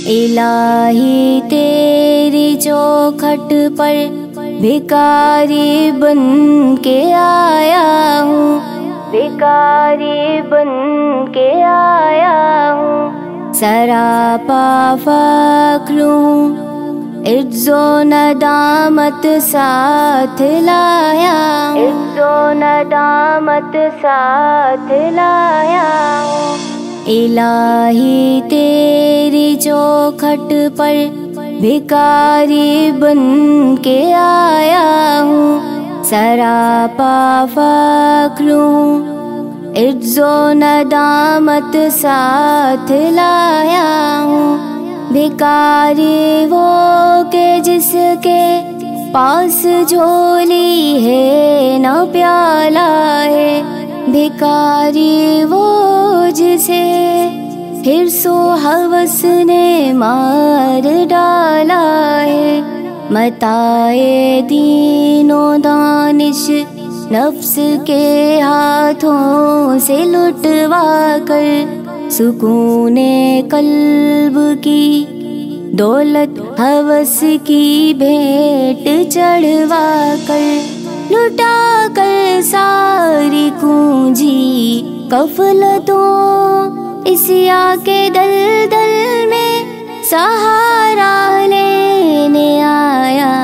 الہی تیری چوکھٹ پر بھکاری بن کے آیا ہوں، بھکاری بن کے آیا ہوں، سراپا فخر ہوں، عجز و ندامت ساتھ لایا ہوں، عجز و ندامت ساتھ لایا ہوں، الہی تیری چوکھٹ پر بھکاری بن کے آیا ہوں، سراپا فخر ہوں، عجز و ندامت ساتھ لایا ہوں، بھکاری وہ کہ جس کے پاس جھولی ہے نہ پیالہ ہے، بھکاری وہ جسے حرص و ہوس نے مار ڈالا ہے، متاع دین و دانش نفس کے ہاتھوں سے لٹوا کر، سکون قلب کی دولت ہوس کی بھیٹ چڑھوا کر، لٹا کر ساری کنجی غفلتوں اسیا کے دلدل میں سہارا لینے آیا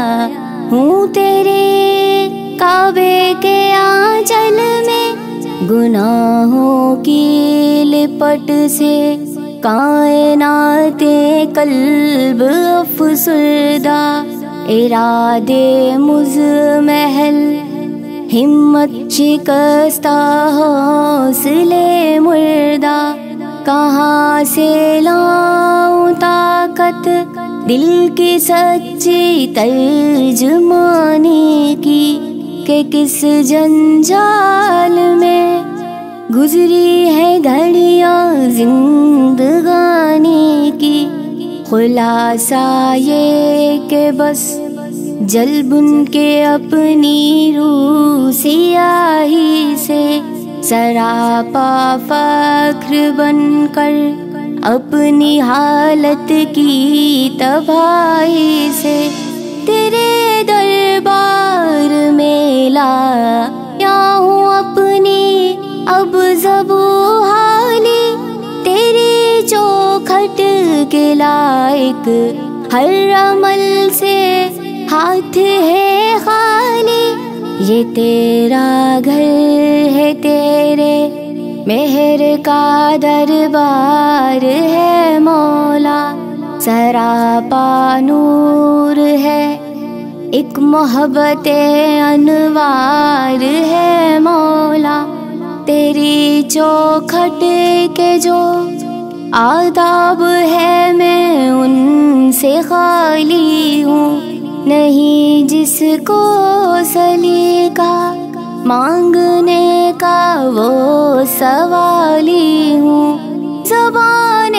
ہوں، تیرے کعبے کے آنچل میں گناہوں کی لپٹ سے کائنات قلب افسردہ، ارادے مزمحل ہمت شکستہ حوصلے مردہ، کہاں سے لاؤں طاقت دل کی سچی ترجمانی کی، کہ کس جنجال میں گزری ہے گھڑیاں زندگانی کی، خلاصہ یہ کہ بس جل بن کے اپنی روح سیاہی سے، سراپا فخر بن کر اپنی حالت کی تباہی سے، تیرے دربار میں لایا ہوں اپنی اب زبوں حالی، تیری چوکھٹ کے لائق ہر عمل سے ہاتھ ہے خالی، یہ تیرا گھر ہے، تیرے مہر کا دربار ہے مولا، سراپا نور ہے، ایک محبت انوار ہے مولا، تیری چوکھٹ کے جو آداب ہے میں ان سے خالی ہوں، نہیں جس کو سلیقہ مانگنے کا وہ سوالی ہوں، زبان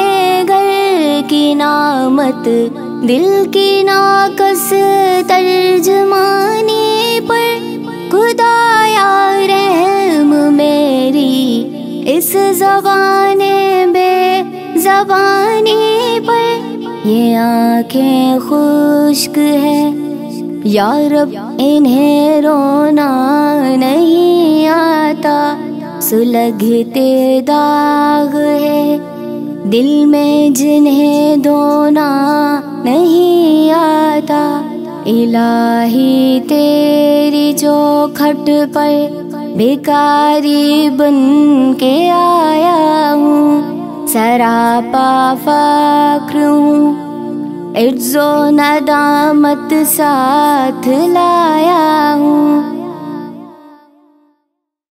گھر کی نعمت دل کی ناقص ترجمانی پر، خدایا رحم میری اس زبان بے زبانی پر، یہ آنکھیں خشک ہے یا رب انہیں رونا نہیں آتا، سلگتے داغ ہے دل میں جنہیں دھونا نہیں آتا، الہی تیری چوکھٹ پر بھکاری بن کے آیا ہوں، سراپا فخر ہوں، عجز و ندامت ساتھ لایا ہوں،